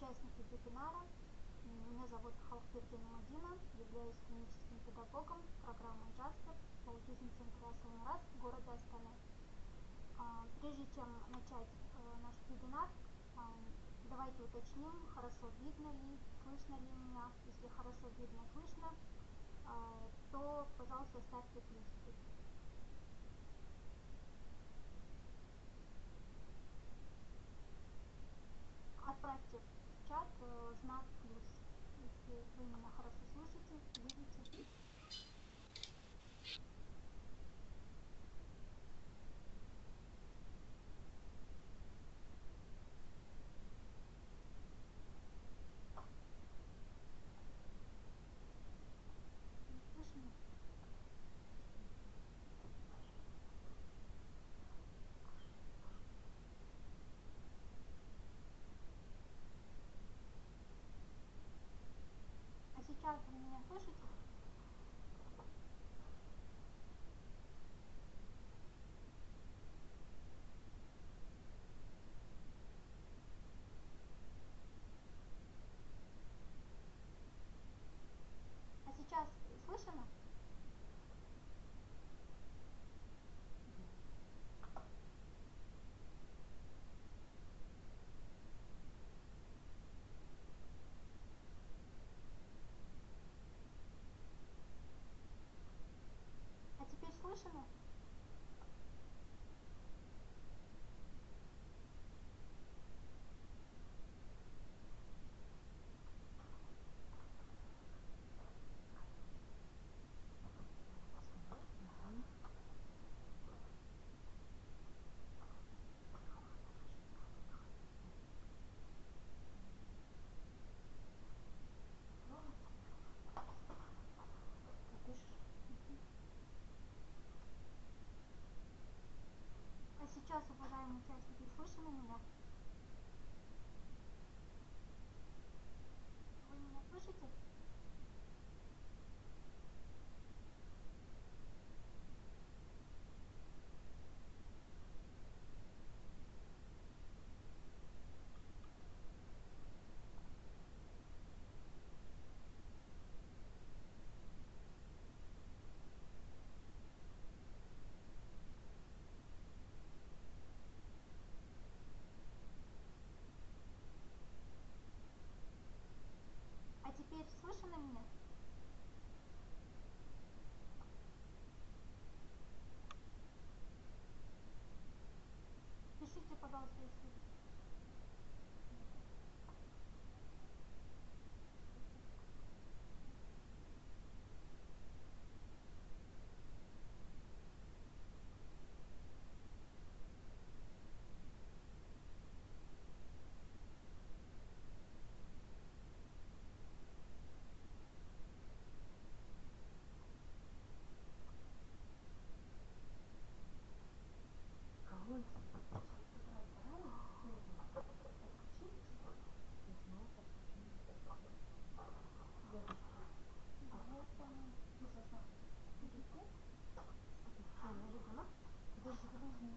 участники вебинара. Меня зовут Халкбердина Мадина, являюсь клиническим педагогом программы Джаспер по аутизм-центре Асыл-Мурас города Астана. Прежде чем начать наш вебинар, давайте уточним, хорошо видно ли, слышно ли меня. Если хорошо видно, слышно, то, пожалуйста, ставьте плюсики. Отправьте в чат знак плюс, если вы меня хорошо слышите, видите. Не слышно? А сейчас вы меня слышите? А сейчас слышно? А теперь слышно? А сейчас, уважаемые участники, слышно меня? Вы меня слышите? А теперь слышно меня? Пишите, пожалуйста, если... Кого подключить и снова подключаем. Дедушки. Давайте мы... Это что, неожиданно? Подожди, подожди.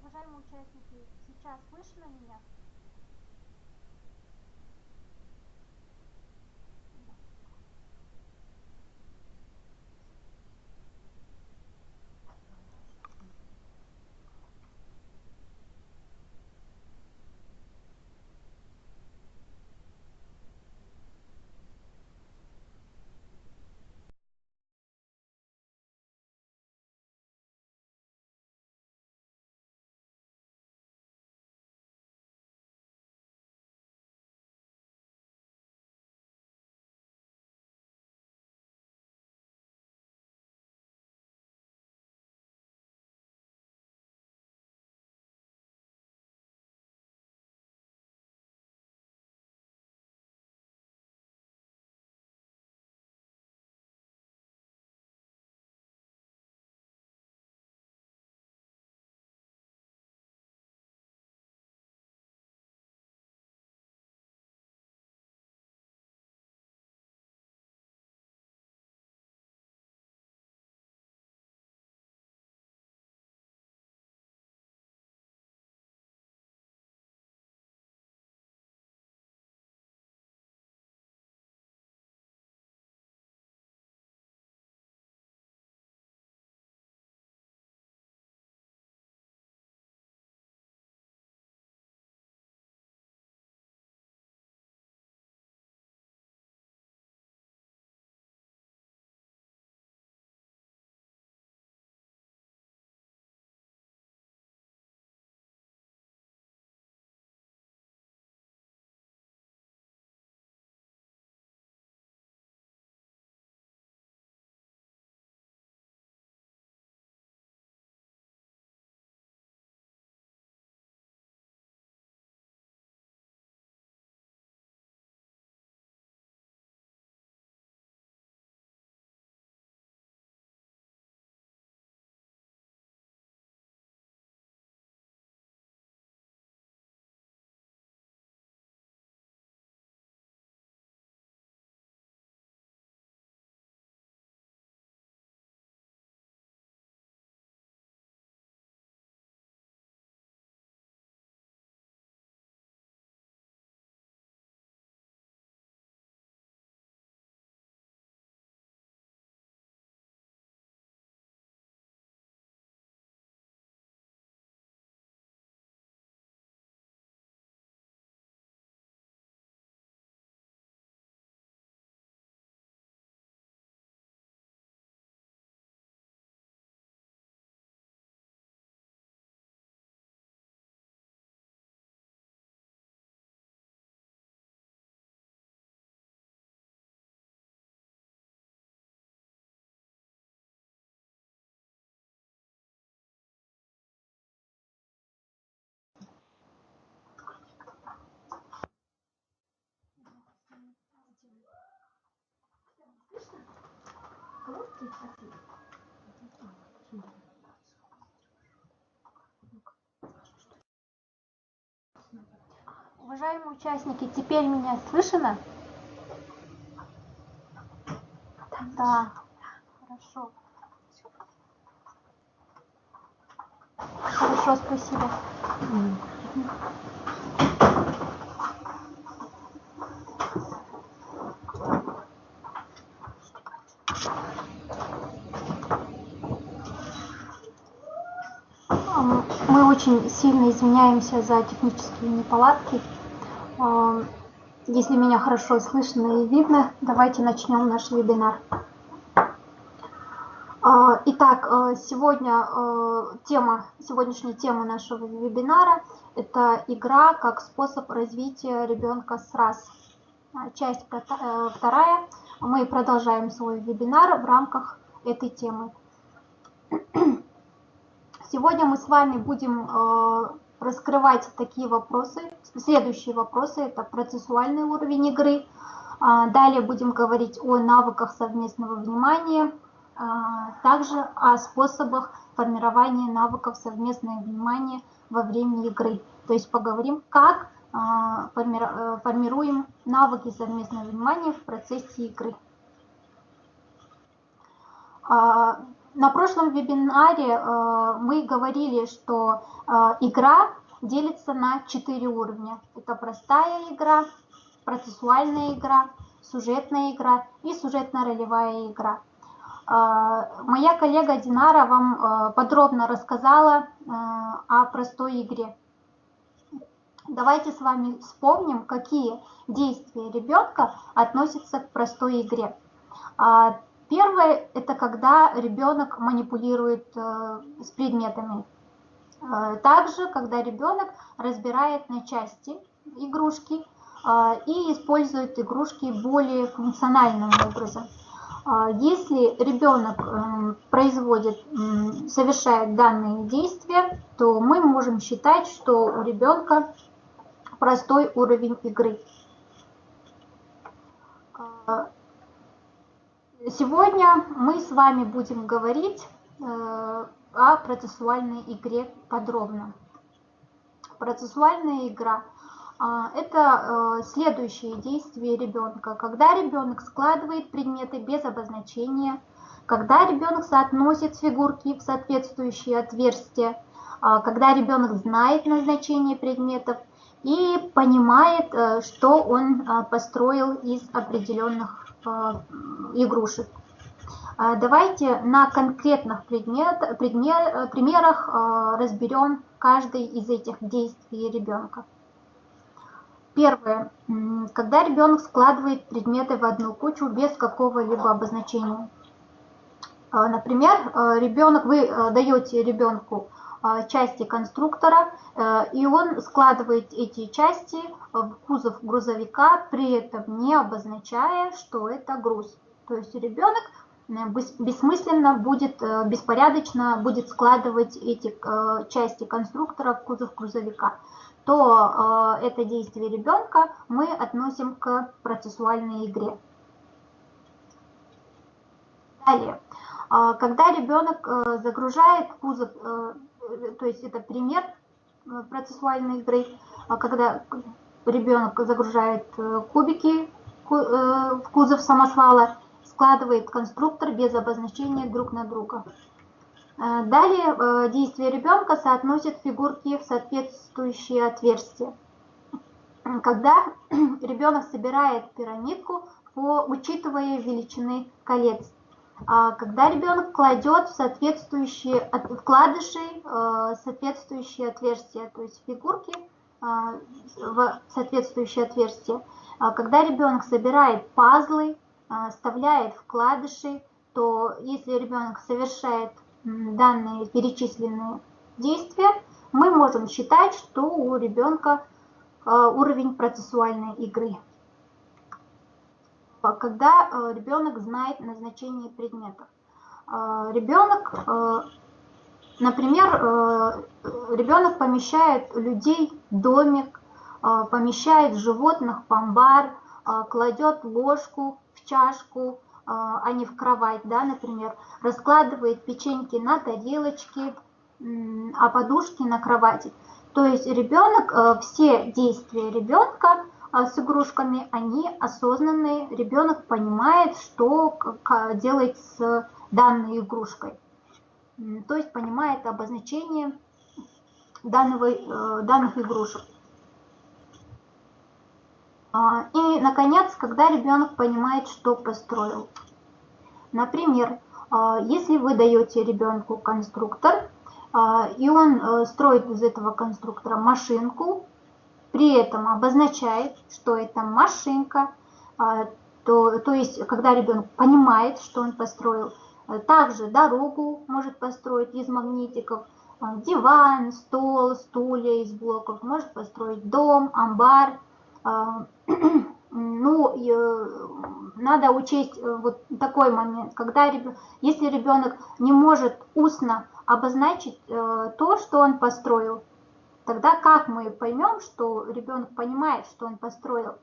Уважаемые участники, сейчас слышно меня? Да. Короткие, спасибо. Уважаемые участники, теперь меня слышно? Да, хорошо. Хорошо, спасибо. Мы очень сильно извиняемся за технические неполадки. Если меня хорошо слышно и видно, давайте начнем наш вебинар. Итак, сегодняшняя тема нашего вебинара – это игра как способ развития ребенка с раз. Часть вторая. Мы продолжаем свой вебинар в рамках этой темы. Сегодня мы с вами будем раскрывать такие вопросы. Следующие вопросы – это процессуальный уровень игры. Далее будем говорить о навыках совместного внимания, также о способах формирования навыков совместного внимания во время игры. То есть поговорим, как формируем навыки совместного внимания в процессе игры. На прошлом вебинаре мы говорили, что игра делится на 4 уровня. Это простая игра, процессуальная игра, сюжетная игра и сюжетно-ролевая игра. Моя коллега Динара вам подробно рассказала о простой игре. Давайте с вами вспомним, какие действия ребенка относятся к простой игре. Первое – это когда ребенок манипулирует с предметами. Также, когда ребенок разбирает на части игрушки и использует игрушки более функциональным образом. Если ребенок совершает данные действия, то мы можем считать, что у ребенка простой уровень игры. Сегодня мы с вами будем говорить о процессуальной игре подробно. Процессуальная игра – это следующие действия ребенка. Когда ребенок складывает предметы без обозначения, когда ребенок соотносит фигурки в соответствующие отверстия, когда ребенок знает назначение предметов и понимает, что он построил из определенных игрушек. Давайте на конкретных примерах разберем каждый из этих действий ребенка. Первое. Когда ребенок складывает предметы в одну кучу без какого-либо обозначения. Например, вы даете ребенку части конструктора, и он складывает эти части в кузов грузовика, при этом не обозначая, что это груз. То есть ребенок бессмысленно беспорядочно будет складывать эти части конструктора в кузов грузовика. То это действие ребенка мы относим к процессуальной игре. Далее, когда ребенок загружает кузов, то есть это пример процессуальной игры, когда ребенок загружает кубики в кузов самосвала, складывает конструктор без обозначения друг на друга. Далее действие ребенка соотносит фигурки в соответствующие отверстия. Когда ребенок собирает пирамидку, учитывая величины колец. Когда ребенок кладет в соответствующие вкладыши, соответствующие отверстия, то есть фигурки в соответствующие отверстия. Когда ребенок собирает пазлы, вставляет вкладыши, то если ребенок совершает данные перечисленные действия, мы можем считать, что у ребенка уровень процессуальной игры. Когда ребенок знает назначение предметов. Например, ребенок помещает людей в домик, помещает животных в амбар, кладет ложку в чашку, а не в кровать, да, например, раскладывает печеньки на тарелочке, а подушки на кровати. То есть ребенок, все действия ребенка с игрушками, они осознанные, ребенок понимает, что делать с данной игрушкой. То есть понимает обозначение данных игрушек. И, наконец, когда ребенок понимает, что построил. Например, если вы даете ребенку конструктор, и он строит из этого конструктора машинку, при этом обозначает, что это машинка, то есть, когда ребенок понимает, что он построил, также дорогу может построить из магнитиков, диван, стол, стулья из блоков, может построить дом, амбар. Ну, надо учесть вот такой момент, когда если ребенок не может устно обозначить то, что он построил, тогда как мы поймем, что ребенок понимает, что он построил?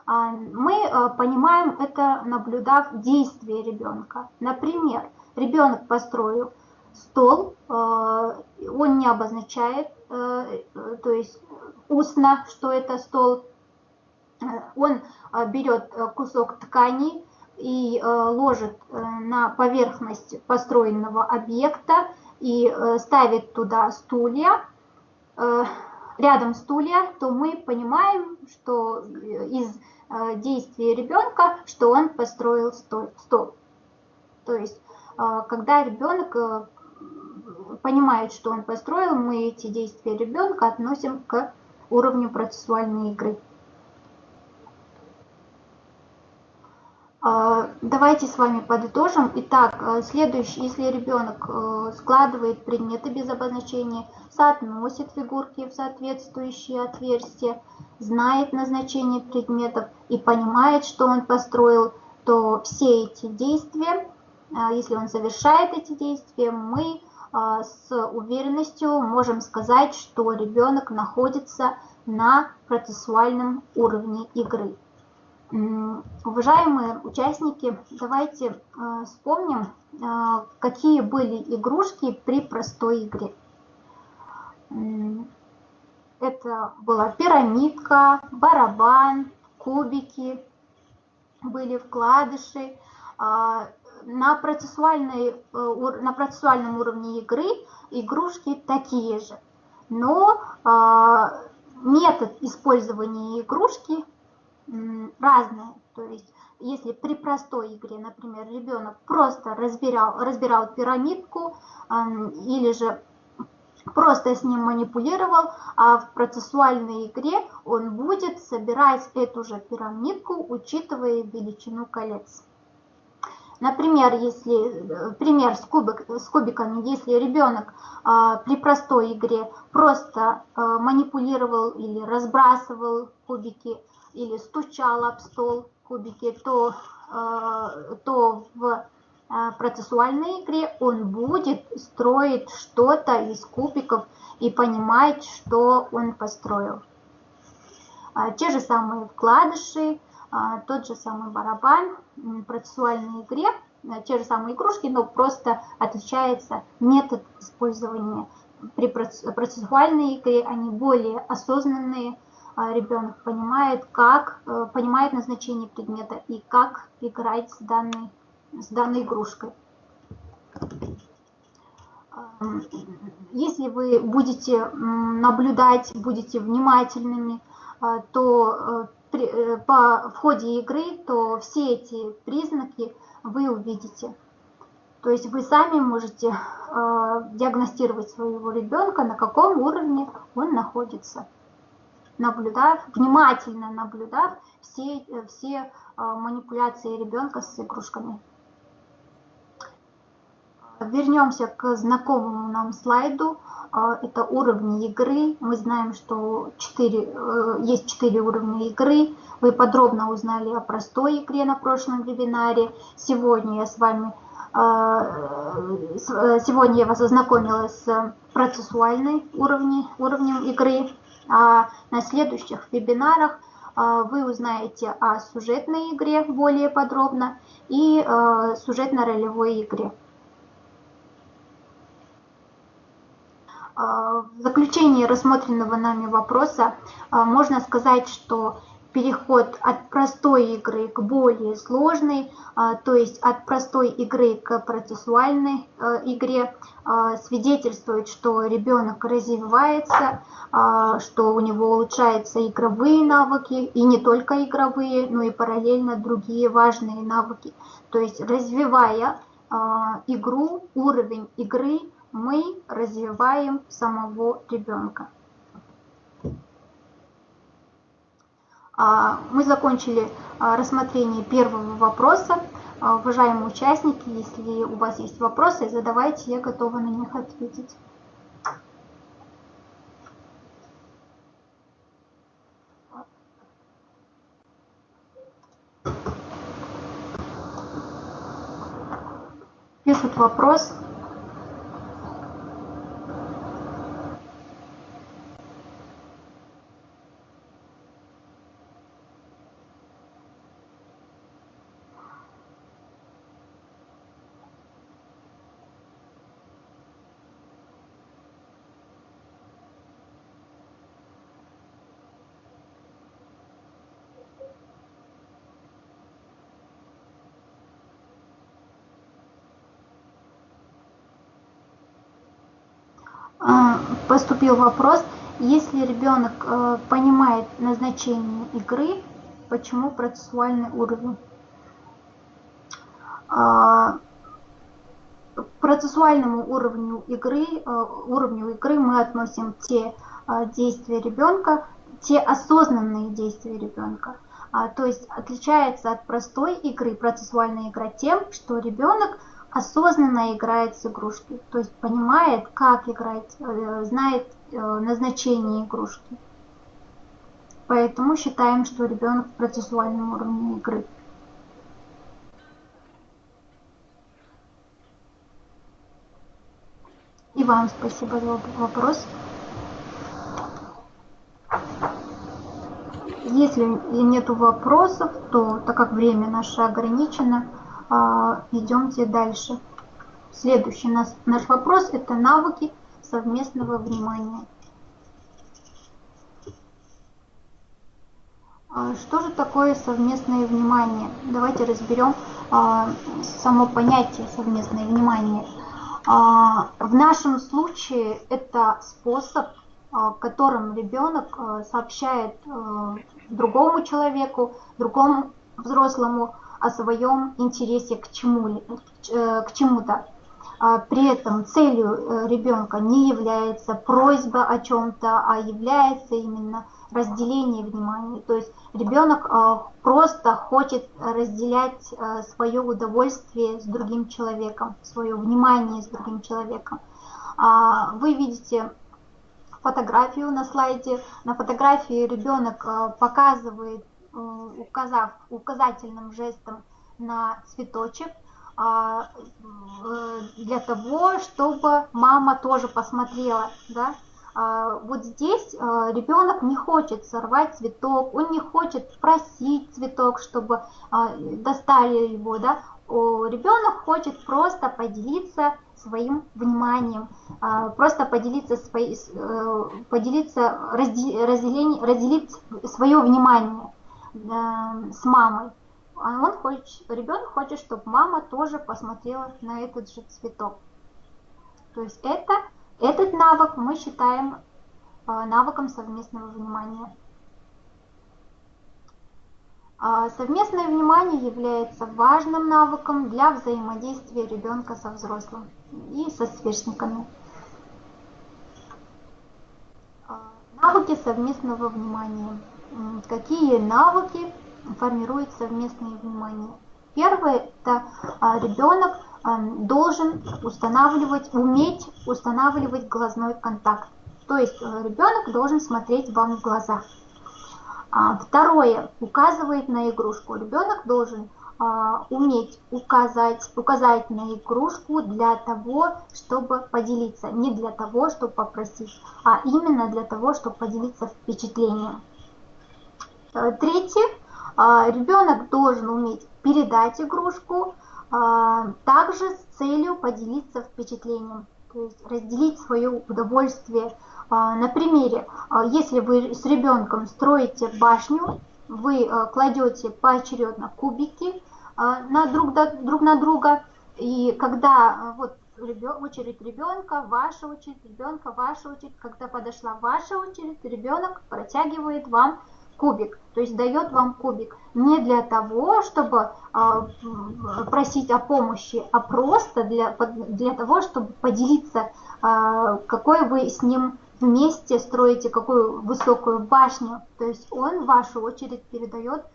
Мы понимаем это, наблюдав действия ребенка. Например, ребенок построил стол, он не обозначает, то есть устно, что это стол. Он берет кусок ткани и ложит на поверхность построенного объекта и ставит туда стулья, рядом стулья, то мы понимаем, что из действия ребенка, что он построил стол. То есть, когда ребенок понимает, что он построил, мы эти действия ребенка относим к уровню процессуальной игры. Давайте с вами подытожим. Итак, следующий, если ребенок складывает предметы без обозначения, соотносит фигурки в соответствующие отверстия, знает назначение предметов и понимает, что он построил, то все эти действия, если он совершает эти действия, мы с уверенностью можем сказать, что ребенок находится на процессуальном уровне игры. Уважаемые участники, давайте вспомним, какие были игрушки при простой игре. Это была пирамидка, барабан, кубики, были вкладыши. На процессуальном уровне игры игрушки такие же, но метод использования игрушки разные. То есть, если при простой игре, например, ребенок просто разбирал пирамидку или же просто с ним манипулировал, а в процессуальной игре он будет собирать эту же пирамидку, учитывая величину колец. Например, пример с кубиками, если ребенок при простой игре просто манипулировал или разбрасывал кубики, или стучал об стол кубики, то в процессуальной игре он будет строить что-то из кубиков и понимать, что он построил. Те же самые вкладыши, тот же самый барабан, в процессуальной игре, те же самые игрушки, но просто отличается метод использования. При процессуальной игре они более осознанные, ребенок понимает назначение предмета и как играть с данной игрушкой. Если вы будете наблюдать, будете внимательными, то в ходе игры, то все эти признаки вы увидите. То есть вы сами можете диагностировать своего ребенка, на каком уровне он находится, внимательно наблюдав все манипуляции ребенка с игрушками. Вернемся к знакомому нам слайду. Это уровни игры. Мы знаем, что есть 4 уровня игры. Вы подробно узнали о простой игре на прошлом вебинаре. Сегодня я вас ознакомила с процессуальным уровнем игры. А на следующих вебинарах вы узнаете о сюжетной игре более подробно и сюжетно-ролевой игре. В заключении рассмотренного нами вопроса можно сказать, что переход от простой игры к более сложной, то есть от простой игры к процессуальной игре, свидетельствует, что ребенок развивается, что у него улучшаются игровые навыки, и не только игровые, но и параллельно другие важные навыки. То есть развивая игру, уровень игры, мы развиваем самого ребенка. Мы закончили рассмотрение первого вопроса. Уважаемые участники, если у вас есть вопросы, задавайте, я готова на них ответить. Пишут вопрос. Поступил вопрос, если ребенок понимает назначение игры, почему процессуальный уровень? К процессуальному уровню игры мы относим те действия ребенка, те осознанные действия ребенка. То есть отличается от простой игры, процессуальная игра, тем, что ребенок осознанно играет с игрушкой, то есть понимает, как играть, знает назначение игрушки. Поэтому считаем, что ребенок в процессуальном уровне игры. И вам спасибо за вопрос. Если нет вопросов, то, так как время наше ограничено, идемте дальше. Следующий наш вопрос – это навыки совместного внимания. Что же такое совместное внимание? Давайте разберем само понятие совместное внимание. В нашем случае это способ, которым ребенок сообщает другому человеку, другому взрослому о своем интересе к чему-то. При этом целью ребенка не является просьба о чем-то, а является именно разделение внимания. То есть ребенок просто хочет разделять свое удовольствие с другим человеком, свое внимание с другим человеком. Вы видите фотографию на слайде. На фотографии ребенок показывает, указав указательным жестом на цветочек, для того, чтобы мама тоже посмотрела, да? Вот здесь ребенок не хочет сорвать цветок, он не хочет просить цветок, чтобы достали его, да? Ребенок хочет просто поделиться своим вниманием, просто разделить свое внимание с мамой. Ребенок хочет, чтобы мама тоже посмотрела на этот же цветок. То есть этот навык мы считаем навыком совместного внимания. Совместное внимание является важным навыком для взаимодействия ребенка со взрослым и со сверстниками. Навыки совместного внимания. Какие навыки формирует совместное внимание? Первое – это ребенок должен уметь устанавливать глазной контакт. То есть ребенок должен смотреть вам в глаза. Второе – указывает на игрушку. Ребенок должен уметь указать на игрушку для того, чтобы поделиться. Не для того, чтобы попросить, а именно для того, чтобы поделиться впечатлением. Третье, ребенок должен уметь передать игрушку, также с целью поделиться впечатлением, то есть разделить свое удовольствие. На примере, если вы с ребенком строите башню, вы кладете поочередно кубики друг на друга, и когда вот очередь ребенка, ваша очередь, ребенка, ваша очередь, когда подошла ваша очередь, ребенок протягивает вам кубик, то есть дает вам кубик не для того, чтобы просить о помощи, а просто для того, чтобы поделиться, какой вы с ним вместе строите, какую высокую башню. То есть он в вашу очередь передает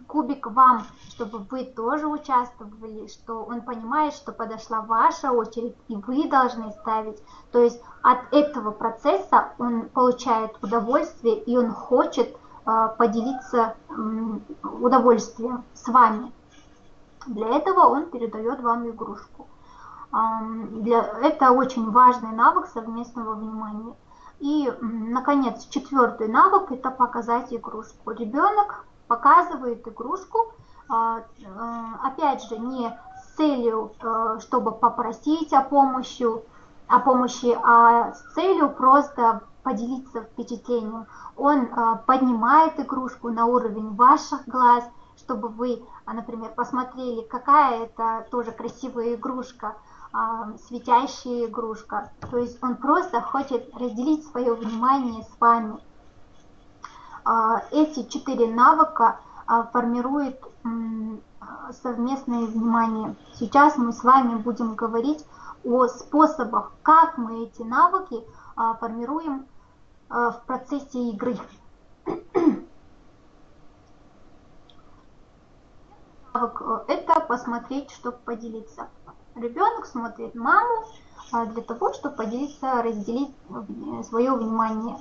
кубик вам, чтобы вы тоже участвовали, что он понимает, что подошла ваша очередь, и вы должны ставить. То есть от этого процесса он получает удовольствие, и он хочет поделиться удовольствием с вами. Для этого он передает вам игрушку. Это очень важный навык совместного внимания. И, наконец, четвертый навык – это показать игрушку. Ребенок показывает игрушку, опять же, не с целью, чтобы попросить о помощи, а с целью просто поделиться впечатлением. Он поднимает игрушку на уровень ваших глаз, чтобы вы, например, посмотрели, какая это тоже красивая игрушка, светящая игрушка. То есть он просто хочет разделить свое внимание с вами. Эти 4 навыка формируют совместное внимание. Сейчас мы с вами будем говорить о способах, как мы эти навыки формируем в процессе игры. Навык – это посмотреть, чтобы поделиться. Ребенок смотрит маму для того, чтобы поделиться, разделить свое внимание.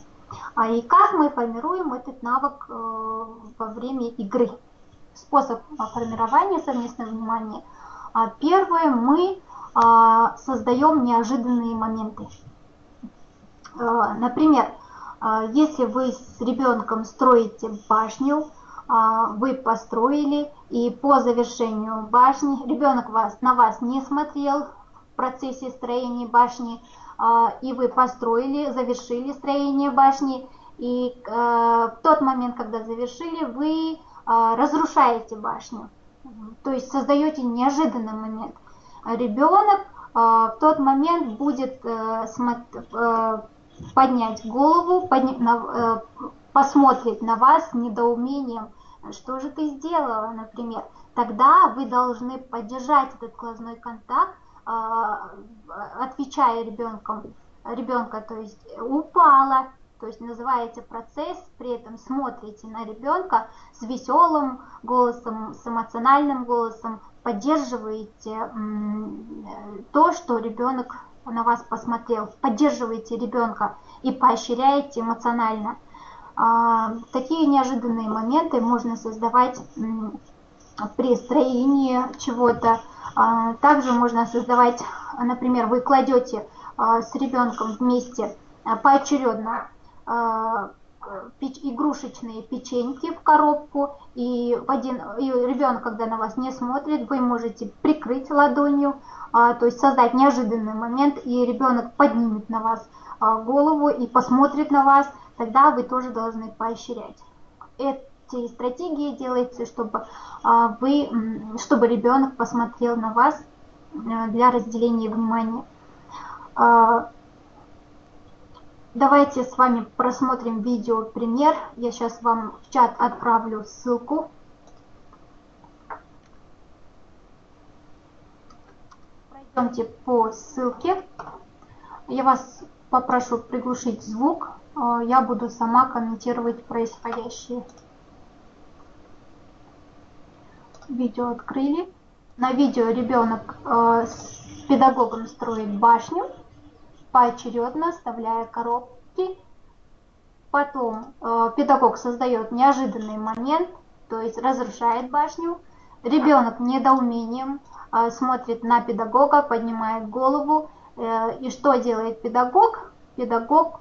И как мы формируем этот навык во время игры? Способ формирования совместного внимания. Первое, мы создаем неожиданные моменты. Например, если вы с ребенком строите башню, вы построили, и по завершению башни ребенок на вас не смотрел в процессе строения башни, и вы построили, завершили строение башни, и в тот момент, когда завершили, вы разрушаете башню, то есть создаете неожиданный момент. Ребенок в тот момент будет поднять голову, посмотреть на вас с недоумением, что же ты сделала, например. Тогда вы должны поддержать этот глазной контакт, отвечая ребенка, то есть упала, то есть называете процесс, при этом смотрите на ребенка с веселым голосом, с эмоциональным голосом, поддерживаете то, что ребенок на вас посмотрел, поддерживаете ребенка и поощряете эмоционально. Такие неожиданные моменты можно создавать при строении чего-то. Также можно создавать, например, вы кладете с ребенком вместе поочередно игрушечные печеньки в коробку, и ребенок, когда на вас не смотрит, вы можете прикрыть ладонью, то есть создать неожиданный момент, и ребенок поднимет на вас голову и посмотрит на вас, тогда вы тоже должны поощрять. Эти стратегии делаются, чтобы ребенок посмотрел на вас для разделения внимания. Давайте с вами просмотрим видео пример. Я сейчас вам в чат отправлю ссылку. Пройдемте по ссылке. Я вас попрошу приглушить звук. Я буду сама комментировать происходящее. Видео открыли. На видео ребенок с педагогом строит башню, поочередно вставляя коробки. Потом педагог создает неожиданный момент, то есть разрушает башню. Ребенок недоумением смотрит на педагога, поднимает голову. И что делает педагог? Педагог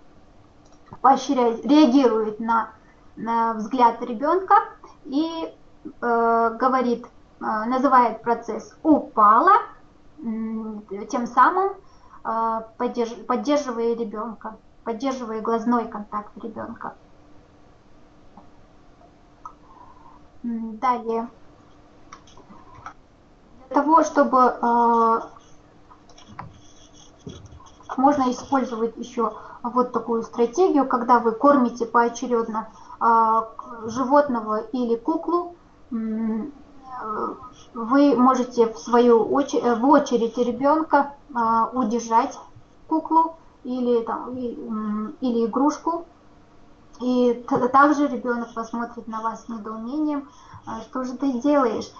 поощряет, реагирует на взгляд ребенка и говорит, называет процесс «упала», тем самым поддерживая ребенка, поддерживая глазной контакт ребенка. Далее. Для того, чтобы можно использовать еще вот такую стратегию, когда вы кормите поочередно животного или куклу, вы можете в очередь ребенка удержать куклу или игрушку, и также ребенок посмотрит на вас с недоумением, что же ты делаешь,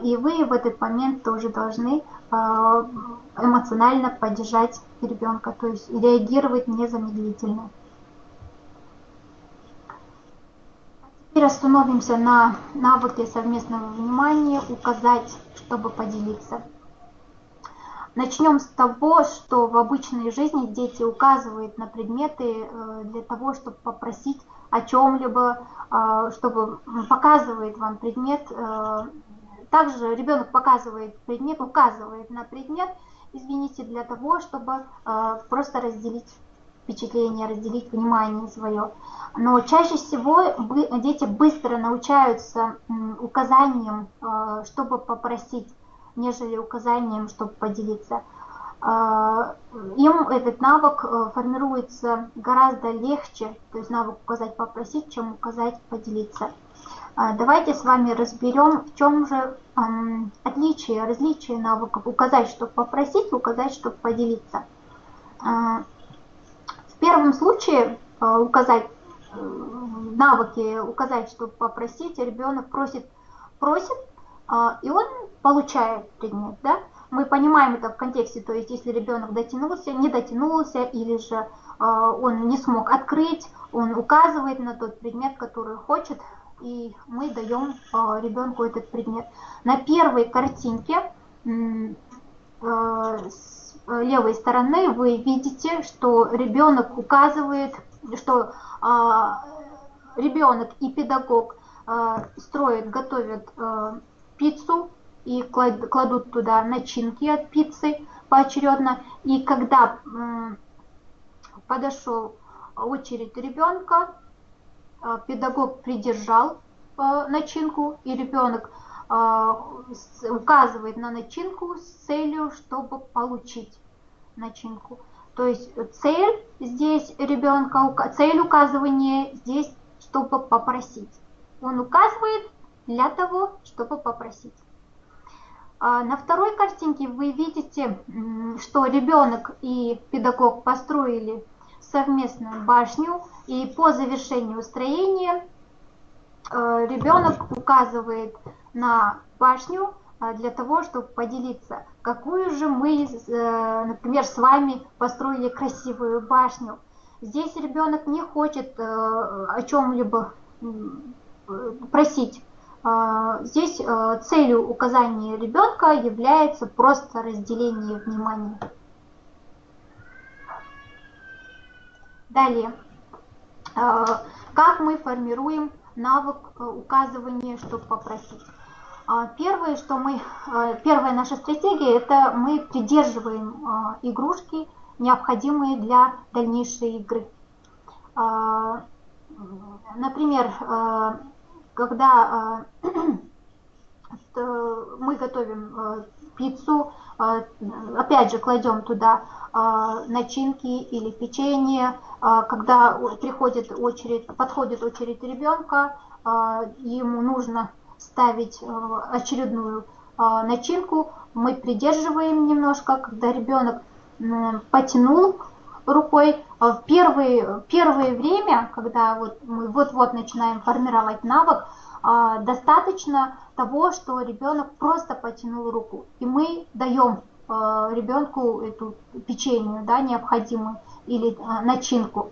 и вы в этот момент тоже должны эмоционально поддержать ребенка, то есть реагировать незамедлительно. Теперь остановимся на навыке совместного внимания, указать, чтобы поделиться. Начнем с того, что в обычной жизни дети указывают на предметы для того, чтобы попросить о чем-либо, чтобы показывает вам предмет. Также ребенок показывает предмет, указывает на предмет, извините, для того, чтобы просто разделить впечатление, разделить внимание свое. Но чаще всего дети быстро научаются указаниям, чтобы попросить, нежели указанием, чтобы поделиться. Им этот навык формируется гораздо легче, то есть навык указать, попросить, чем указать, поделиться. Давайте с вами разберем, в чем же различие навыков указать, чтобы попросить, указать, чтобы поделиться. В первом случае навыки указать, чтобы попросить, ребенок просит, и он получает предмет, да? Мы понимаем это в контексте, то есть если ребенок дотянулся, не дотянулся, или же он не смог открыть, он указывает на тот предмет, который хочет, и мы даем ребенку этот предмет. На первой картинке с левой стороны вы видите, что ребенок указывает, что ребенок и педагог готовят пиццу и кладут туда начинки от пиццы поочередно. И когда подошел очередь ребенка, педагог придержал начинку, и ребенок указывает на начинку с целью, чтобы получить начинку. То есть цель здесь ребенка, цель указывания здесь, чтобы попросить. Он указывает для того, чтобы попросить. На второй картинке вы видите, что ребенок и педагог построили совместную башню, и по завершению строения ребенок указывает на башню для того, чтобы поделиться, какую же мы, например, с вами построили красивую башню. Здесь ребенок не хочет о чем-либо просить. Здесь целью указания ребенка является просто разделение внимания. Далее, как мы формируем навык указывания, чтобы попросить? Первая наша стратегия – это мы придерживаем игрушки, необходимые для дальнейшей игры. Например, когда мы готовим пиццу, опять же кладем туда начинки или печенье, когда подходит очередь ребенка, ему нужно ставить очередную начинку, мы придерживаем немножко, когда ребенок потянул рукой. В первое время, когда мы вот-вот начинаем формировать навык, достаточно того, что ребенок просто потянул руку, и мы даем ребенку эту печенье, да, необходимую, или начинку.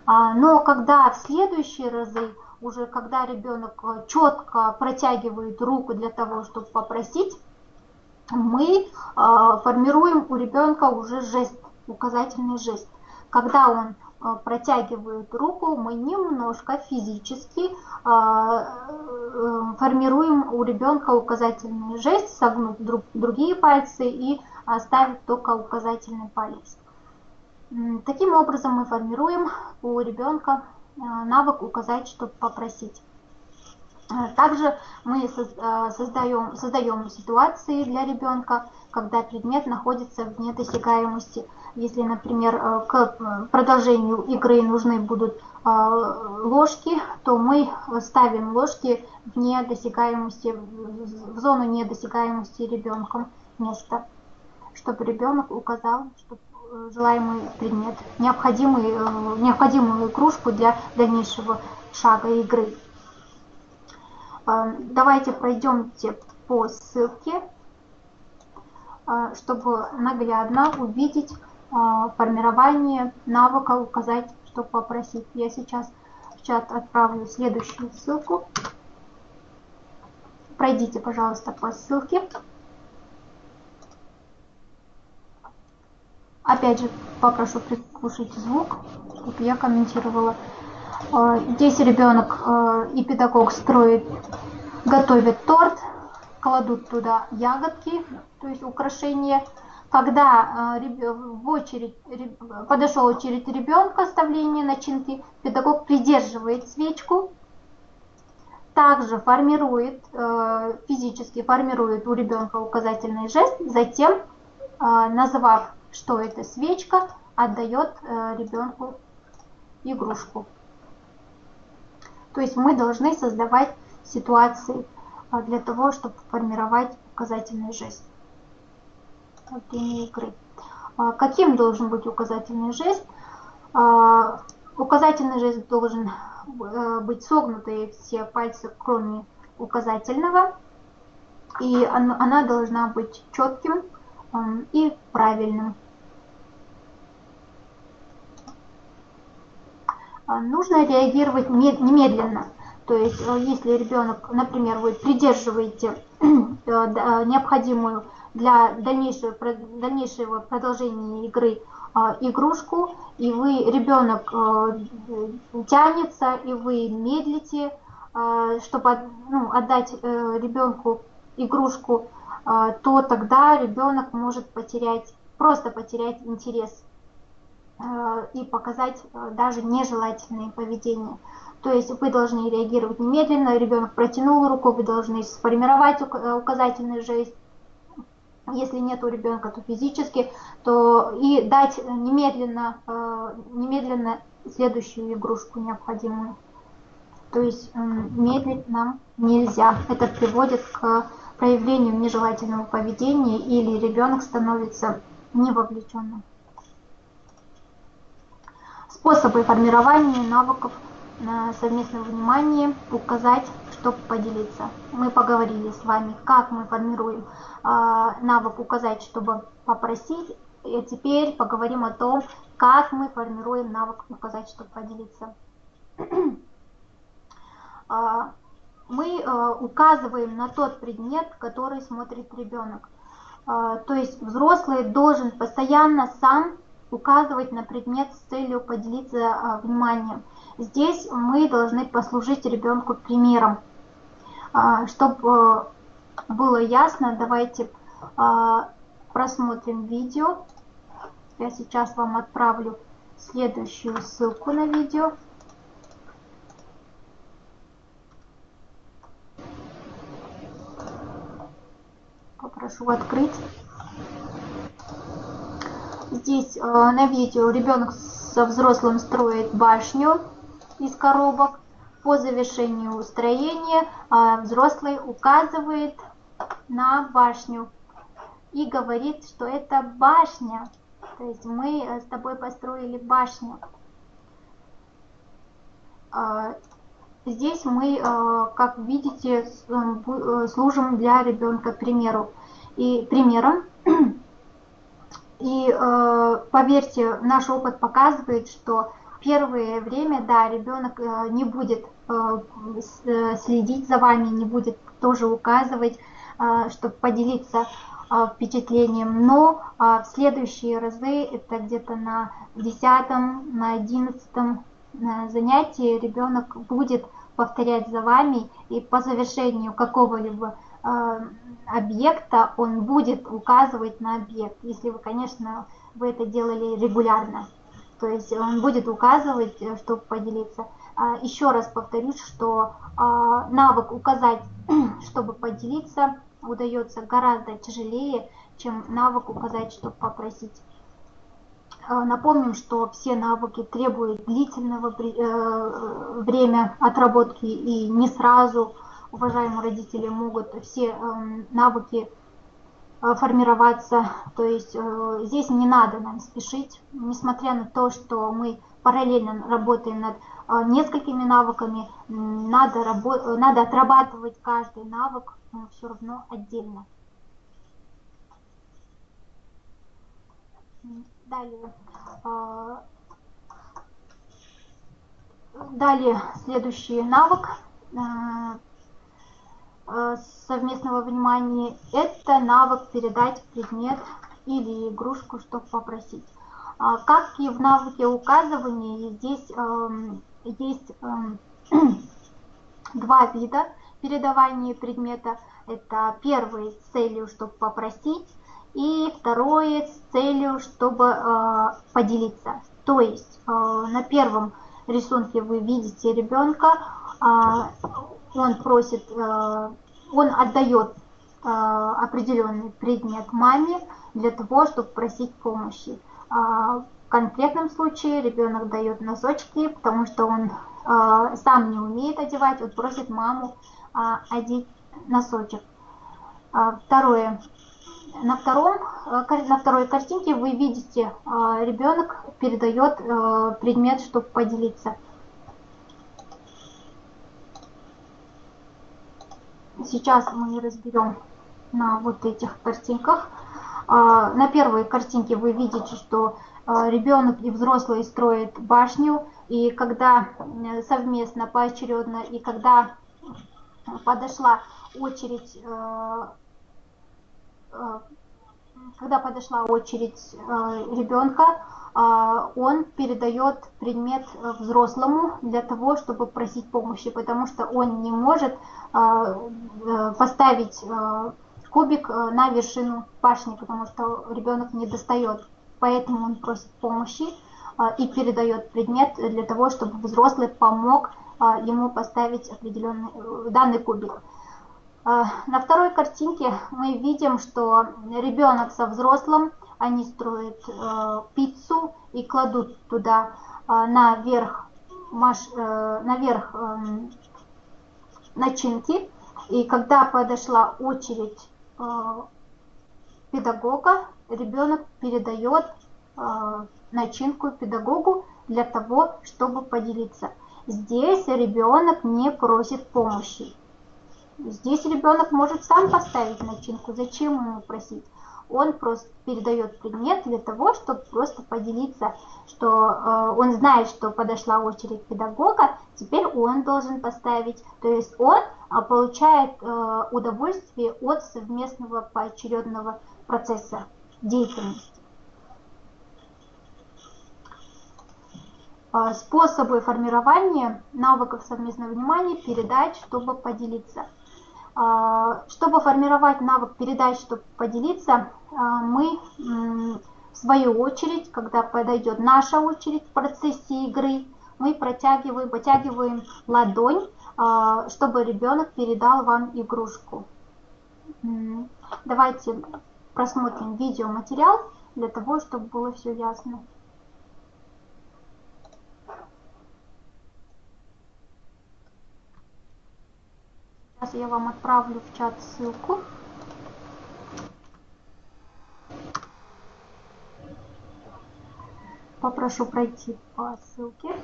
Но когда в следующие разы, уже когда ребенок четко протягивает руку для того, чтобы попросить, мы формируем у ребенка уже жест, указательный жест. Когда он протягивают руку, мы немножко физически формируем у ребенка указательный жест, согнув другие пальцы и оставив только указательный палец. Таким образом мы формируем у ребенка навык указать, чтобы попросить. Также мы создаем ситуации для ребенка, когда предмет находится вне досягаемости. Если, например, к продолжению игры нужны будут ложки, то мы ставим ложки вне досягаемости, в зону недосягаемости ребенком места, чтобы ребенок указал, чтобы желаемый предмет, необходимую игрушку для дальнейшего шага игры. Давайте пройдемте по ссылке, чтобы наглядно увидеть формирование навыка указать, чтобы попросить. Я сейчас в чат отправлю следующую ссылку. Пройдите, пожалуйста, по ссылке. Опять же, попрошу приглушить звук, чтобы я комментировала. Здесь ребенок и педагог готовят торт, кладут туда ягодки, то есть украшения. Когда подошла очередь ребенка оставления начинки, педагог придерживает свечку, также физически формирует у ребенка указательный жест, затем, назвав, что это свечка, отдает ребенку игрушку. То есть мы должны создавать ситуации для того, чтобы формировать указательный жест во время игры. Каким должен быть указательный жест? Указательный жест должен быть согнутые все пальцы, кроме указательного, и она должна быть четким и правильным. Нужно реагировать немедленно. То есть, если ребенок, например, вы придерживаете необходимую для дальнейшего продолжения игры игрушку, и ребенок тянется, и вы медлите, чтобы отдать ребенку игрушку, то тогда ребенок может просто потерять интерес и показать даже нежелательные поведения. То есть вы должны реагировать немедленно, ребенок протянул руку, вы должны сформировать указательный жест. Если нет у ребенка, то физически, то и дать немедленно следующую игрушку необходимую. То есть медлить нам нельзя. Это приводит к проявлению нежелательного поведения или ребенок становится невовлеченным. Способы формирования навыков совместного внимания, указать, чтобы поделиться. Мы поговорили с вами, как мы формируем навык указать, чтобы попросить. И теперь поговорим о том, как мы формируем навык указать, чтобы поделиться. Мы указываем на тот предмет, который смотрит ребенок. То есть взрослый должен постоянно сам указывать на предмет с целью поделиться вниманием. Здесь мы должны послужить ребенку примером. Чтобы было ясно, давайте просмотрим видео. Я сейчас вам отправлю следующую ссылку на видео. Попрошу открыть. Здесь на видео ребенок со взрослым строит башню из коробок. По завершению строения взрослый указывает на башню и говорит, что это башня. То есть мы с тобой построили башню. Здесь мы, как видите, служим для ребенка примером. И поверьте, наш опыт показывает, что первое время, да, ребенок не будет следить за вами, не будет тоже указывать, чтобы поделиться. впечатлением, но в следующие разы, это где-то на 10-м, на 11-м занятии ребенок будет повторять за вами, и по завершению какого-либо объекта он будет указывать на объект, если вы, конечно, вы это делали регулярно. То есть он будет указывать, чтобы поделиться. Еще раз повторюсь, что навык указать, чтобы поделиться, удается гораздо тяжелее, чем навык указать, чтобы попросить. Напомним, что все навыки требуют длительного время отработки, и не сразу, уважаемые родители, могут все навыки формироваться. То есть здесь не надо нам спешить, несмотря на то, что мы параллельно работаем над несколькими навыками, надо отрабатывать каждый навык все равно отдельно. Далее следующий навык совместного внимания – это навык передать предмет или игрушку, чтобы попросить. Как и в навыке указывания, здесь есть два вида передавания предмета. Это первый с целью, чтобы попросить, и второе с целью, чтобы поделиться. То есть на первом рисунке вы видите ребенка, он просит, он отдает определенный предмет маме для того, чтобы просить помощи. В конкретном случае ребенок дает носочки, потому что он сам не умеет одевать, он просит маму одеть носочек. Второе. На второй картинке вы видите, ребенок передает предмет, чтобы поделиться. Сейчас мы разберем на вот этих картинках. На первой картинке вы видите, что ребенок и взрослый строят башню, и когда совместно, поочередно, и когда подошла очередь ребенка, он передает предмет взрослому для того, чтобы просить помощи, потому что он не может поставить кубик на вершину башни, потому что ребенок не достает. Поэтому он просит помощи и передает предмет для того, чтобы взрослый помог ему поставить данный кубик. На второй картинке мы видим, что ребенок со взрослым, они строят пиццу и кладут туда наверх начинки. И когда подошла очередь педагога, ребенок передает начинку педагогу для того, чтобы поделиться. Здесь ребенок не просит помощи. Здесь ребенок может сам поставить начинку, зачем ему просить? Он просто передает предмет для того, чтобы просто поделиться, что он знает, что подошла очередь педагога, теперь он должен поставить. То есть он получает удовольствие от совместного поочередного процесса деятельности. Способы формирования навыков совместного внимания: передать, чтобы поделиться. Чтобы формировать навык передать, чтобы поделиться, мы в свою очередь, когда подойдет наша очередь в процессе игры, мы вытягиваем ладонь, чтобы ребенок передал вам игрушку. Давайте просмотрим видеоматериал для того, чтобы было все ясно. Сейчас я вам отправлю в чат ссылку. Попрошу пройти по ссылке.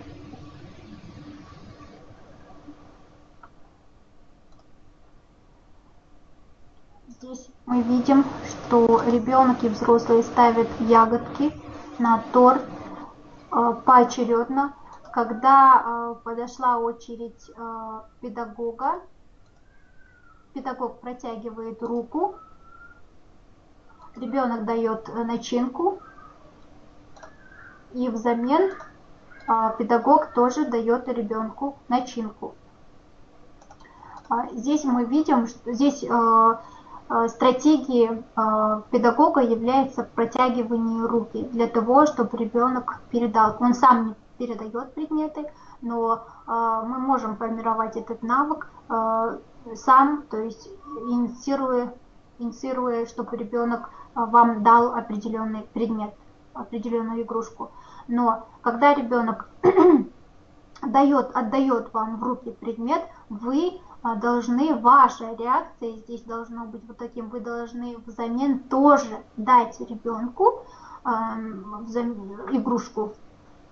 Здесь мы видим, что ребенок и взрослые ставят ягодки на торт поочередно. Когда подошла очередь педагога, педагог протягивает руку ребенок дает начинку, и взамен педагог тоже дает ребенку начинку. Здесь мы видим, что здесь стратегией педагога является протягивание руки для того, чтобы ребенок передал. Он сам не передает предметы, но мы можем формировать этот навык сам, то есть инициируя, чтобы ребенок вам дал определенный предмет, определенную игрушку. Но когда ребенок отдает вам в руки предмет, вы должны, ваша реакция здесь должна быть вот таким, вы должны взамен тоже дать ребенку игрушку.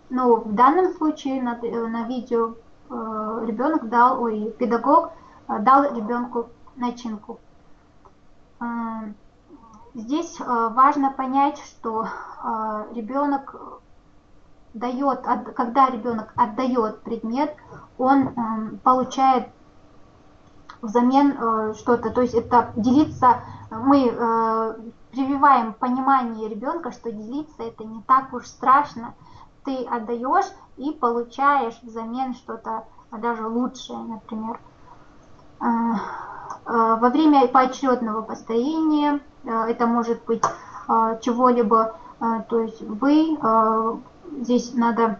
Но в данном случае на видео педагог дал ребенку начинку. Здесь важно понять, что ребенок когда ребенок отдает предмет, он получает взамен что-то, то есть это делиться, мы прививаем понимание ребенка, что делиться это не так уж страшно, ты отдаешь и получаешь взамен что-то даже лучшее, например. Во время поочередного построения это может быть чего-либо, то есть вы, здесь надо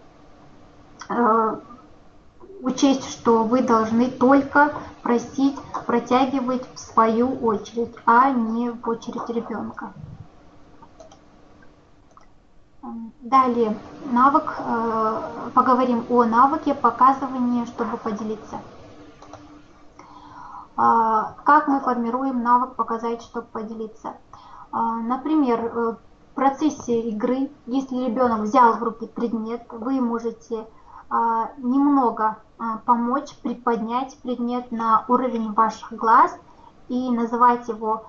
учесть, что вы должны только просить протягивать в свою очередь, а не в очередь ребенка. Далее поговорим о навыке показывания, чтобы поделиться. Как мы формируем навык показать, чтобы поделиться? Например, в процессе игры, если ребенок взял в руки предмет, вы можете немного помочь приподнять предмет на уровень ваших глаз и называть его.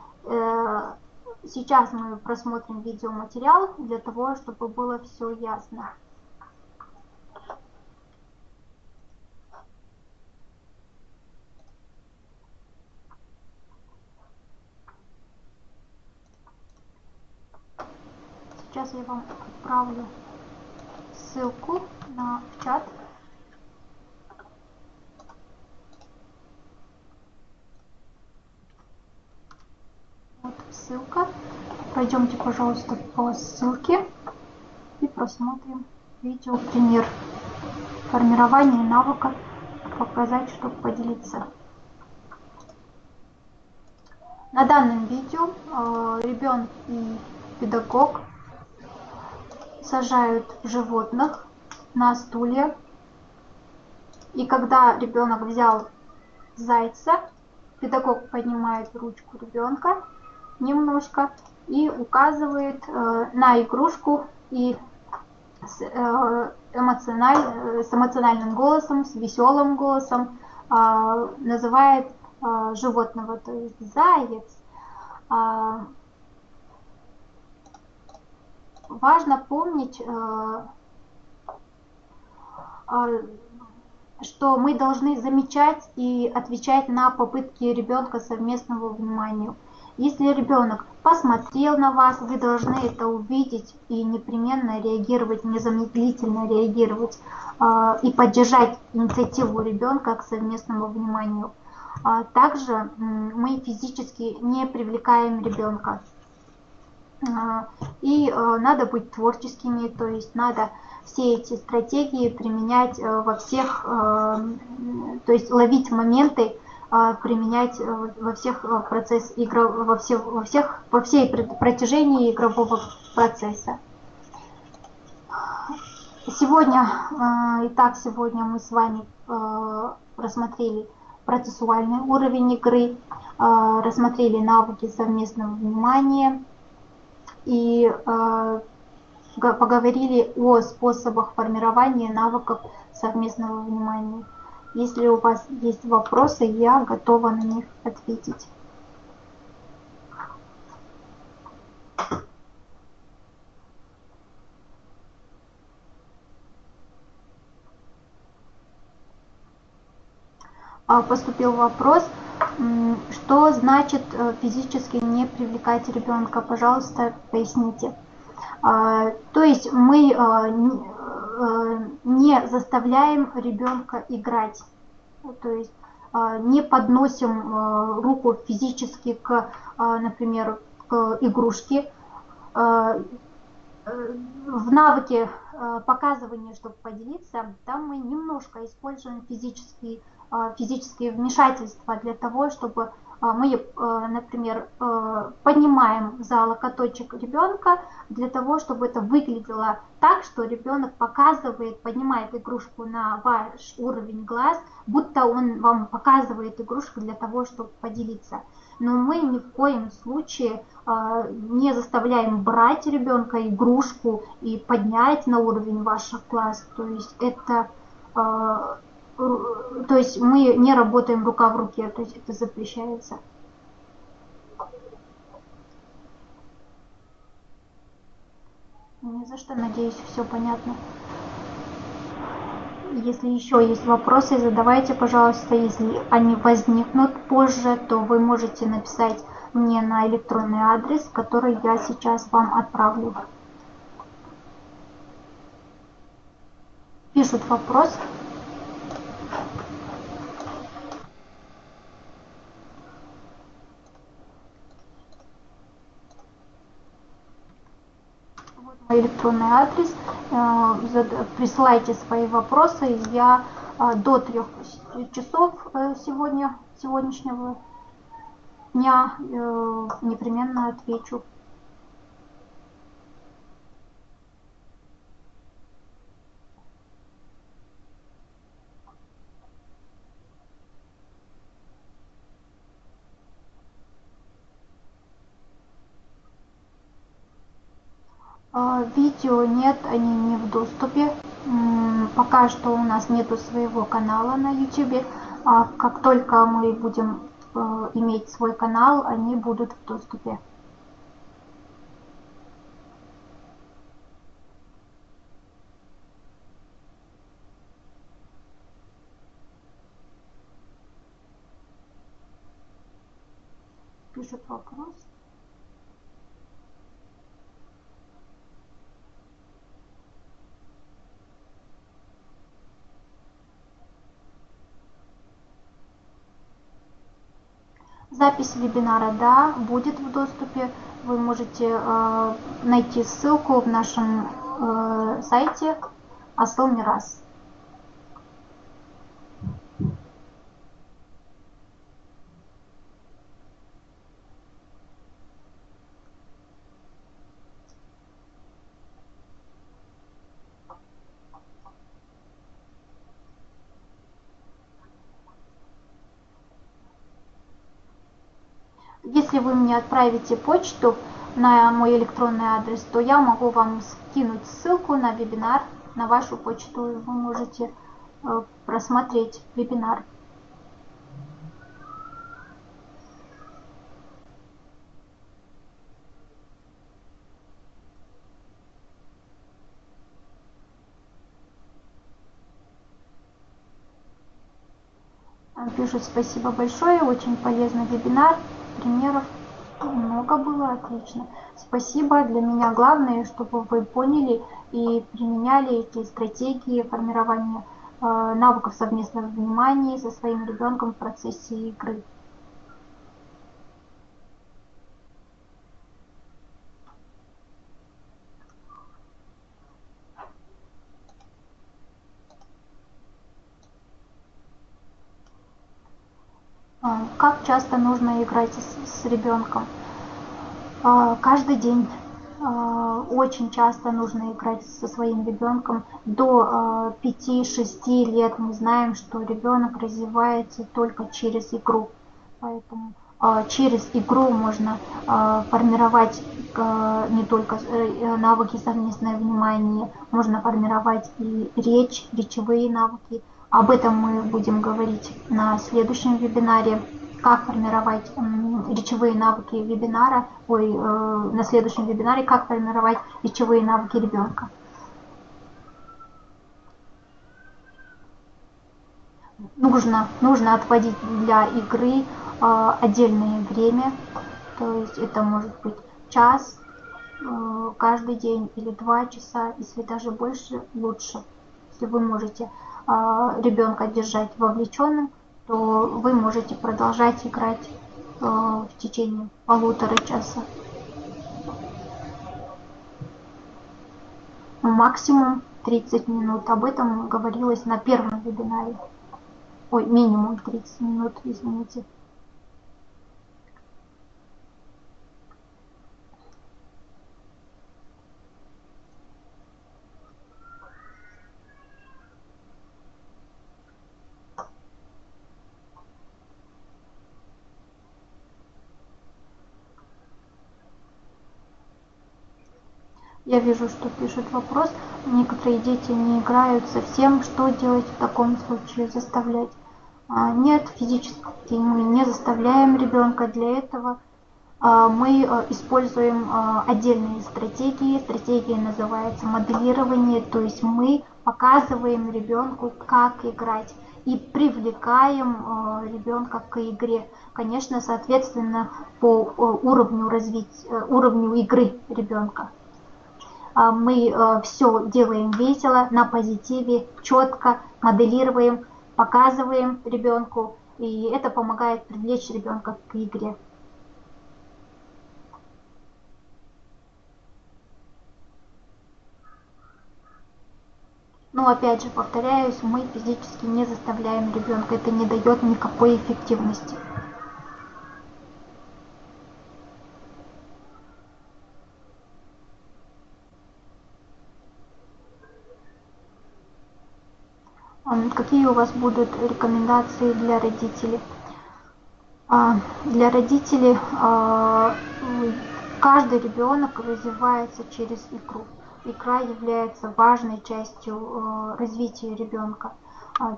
Сейчас мы просмотрим видеоматериал для того, чтобы было все ясно. Сейчас я вам отправлю ссылку в чат. Вот ссылка. Пойдемте, пожалуйста, по ссылке и просмотрим видео пример формирования навыка показать, чтобы поделиться. На данном видео ребенок и педагог сажают животных на стулья. И когда ребенок взял зайца, педагог поднимает ручку ребенка немножко и указывает на игрушку и с эмоциональным голосом, с веселым голосом называет животного, то есть заяц. Важно помнить, что мы должны замечать и отвечать на попытки ребенка совместного внимания. Если ребенок посмотрел на вас, вы должны это увидеть и непременно реагировать, незамедлительно реагировать и поддержать инициативу ребенка к совместному вниманию. Также мы физически не привлекаем ребенка. И надо быть творческими, то есть надо все эти стратегии применять во всех, то есть ловить моменты, применять во всех процессах по всей протяжении игрового процесса. Сегодня мы с вами рассмотрели процессуальный уровень игры, рассмотрели навыки совместного внимания и поговорили о способах формирования навыков совместного внимания. Если у вас есть вопросы, я готова на них ответить. Поступил вопрос, Что значит физически не привлекать ребенка? Пожалуйста, поясните. То есть мы не заставляем ребенка играть, то есть не подносим руку физически к, например, к игрушке. В навыке показывания, чтобы поделиться, там мы немножко используем физические вмешательства для того, чтобы мы, например, поднимаем за локоточек ребенка для того, чтобы это выглядело так, что ребенок показывает, поднимает игрушку на ваш уровень глаз, будто он вам показывает игрушку для того, чтобы поделиться. Но мы ни в коем случае не заставляем брать ребенка игрушку и поднять на уровень ваших глаз. То есть это, то есть мы не работаем рука в руке, то есть это запрещается. Ни за что, надеюсь, все понятно. Если еще есть вопросы, задавайте, пожалуйста. Если они возникнут позже, то вы можете написать мне на электронный адрес, который я сейчас вам отправлю. Пишут вопрос. Вот мой электронный адрес. Присылайте свои вопросы. Я до 3 часов сегодняшнего дня непременно отвечу. Видео нет, они не в доступе. Пока что у нас нету своего канала на YouTube. А как только мы будем иметь свой канал, они будут в доступе. Пишет вопрос. Запись вебинара, да, будет в доступе. Вы можете найти ссылку в нашем сайте Асыл Мирас. Если вы мне отправите почту на мой электронный адрес, то я могу вам скинуть ссылку на вебинар на вашу почту, и вы можете просмотреть вебинар. Пишут: спасибо большое, очень полезный вебинар, примеров много было, отлично. Спасибо. Для меня главное, чтобы вы поняли и применяли эти стратегии формирования навыков совместного внимания со своим ребенком в процессе игры. Как часто нужно играть с ребенком? Каждый день. Очень часто нужно играть со своим ребенком. До 5-6 лет мы знаем, что ребенок развивается только через игру. Поэтому через игру можно формировать не только навыки совместное внимание, можно формировать и речь, речевые навыки. Об этом мы будем говорить на следующем вебинаре. Как формировать речевые навыки вебинара, на следующем вебинаре, как формировать речевые навыки ребенка. Нужно отводить для игры отдельное время, то есть это может быть час каждый день или 2 часа, если даже больше, лучше. Если вы можете ребенка держать вовлеченным, то вы можете продолжать играть в течение 1,5 часа. Максимум 30 минут. Об этом говорилось на первом вебинаре. Ой, минимум 30 минут, извините. Я вижу, что пишет вопрос. Некоторые дети не играют совсем. Что делать в таком случае? Заставлять? Нет, физически мы не заставляем ребенка. Для этого мы используем отдельные стратегии. Стратегия называется моделирование. То есть мы показываем ребенку, как играть. И привлекаем ребенка к игре. Конечно, соответственно, по уровню игры ребенка. Мы все делаем весело, на позитиве, четко, моделируем, показываем ребенку, и это помогает привлечь ребенка к игре. Но опять же повторяюсь, мы физически не заставляем ребенка, это не дает никакой эффективности. Какие у вас будут рекомендации для родителей? Для родителей каждый ребенок развивается через игру. Игра является важной частью развития ребенка.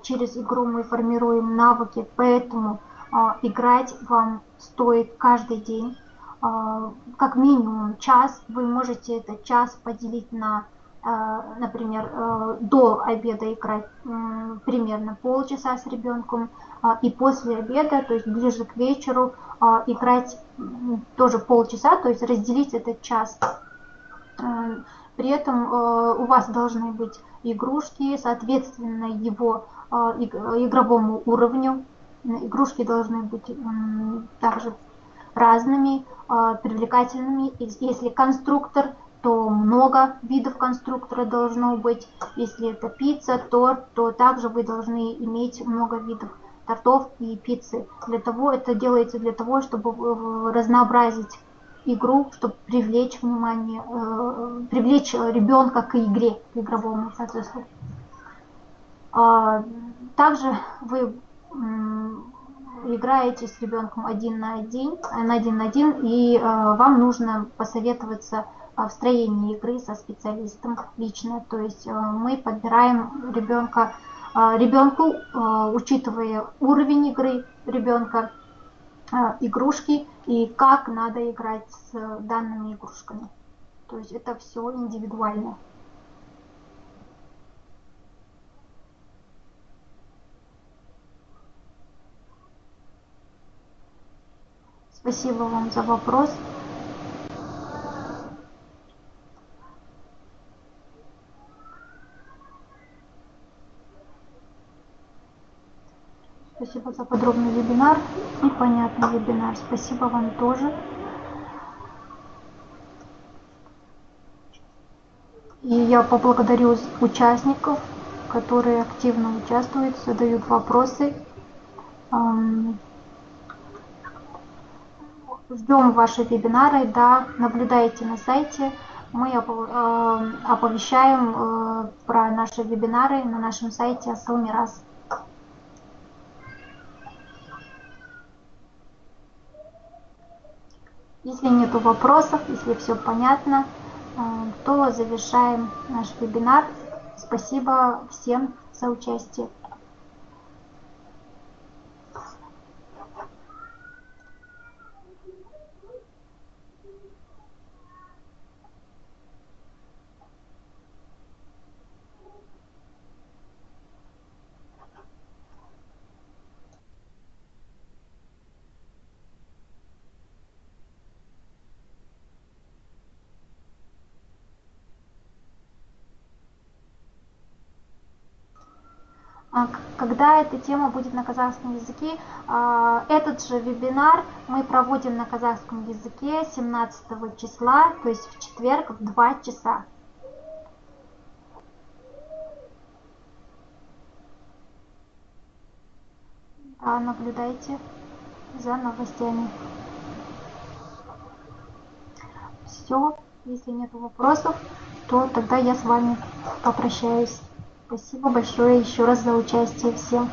Через игру мы формируем навыки, поэтому играть вам стоит каждый день. Как минимум час. Вы можете этот час поделить на, например, до обеда играть примерно полчаса с ребенком, и после обеда, то есть ближе к вечеру, играть тоже полчаса, то есть разделить этот час. При этом у вас должны быть игрушки, соответственно, его игровому уровню. Игрушки должны быть также разными, привлекательными. Если конструктор, то много видов конструктора должно быть. Если это пицца, торт, то также вы должны иметь много видов тортов и пиццы. Это делается для того, чтобы разнообразить игру, чтобы привлечь внимание, привлечь ребенка к игре, к игровому процессу. Также вы играете с ребенком один на один, и вам нужно посоветоваться в строении игры со специалистом лично. То есть мы подбираем ребенку, учитывая уровень игры ребенка, игрушки и как надо играть с данными игрушками. То есть это все индивидуально. Спасибо вам за вопрос. Спасибо за подробный вебинар и понятный вебинар. Спасибо вам тоже. И я поблагодарю участников, которые активно участвуют, задают вопросы. Ждем ваши вебинары, да, наблюдайте на сайте. Мы оповещаем про наши вебинары на нашем сайте Асыл Мирас. Если нет вопросов, если все понятно, то завершаем наш вебинар. Спасибо всем за участие. когда эта тема будет на казахском языке. Этот же вебинар мы проводим на казахском языке 17 числа, то есть в четверг в 2 часа. Да, наблюдайте за новостями. Все, если нет вопросов, то тогда я с вами попрощаюсь. Спасибо большое еще раз за участие всем.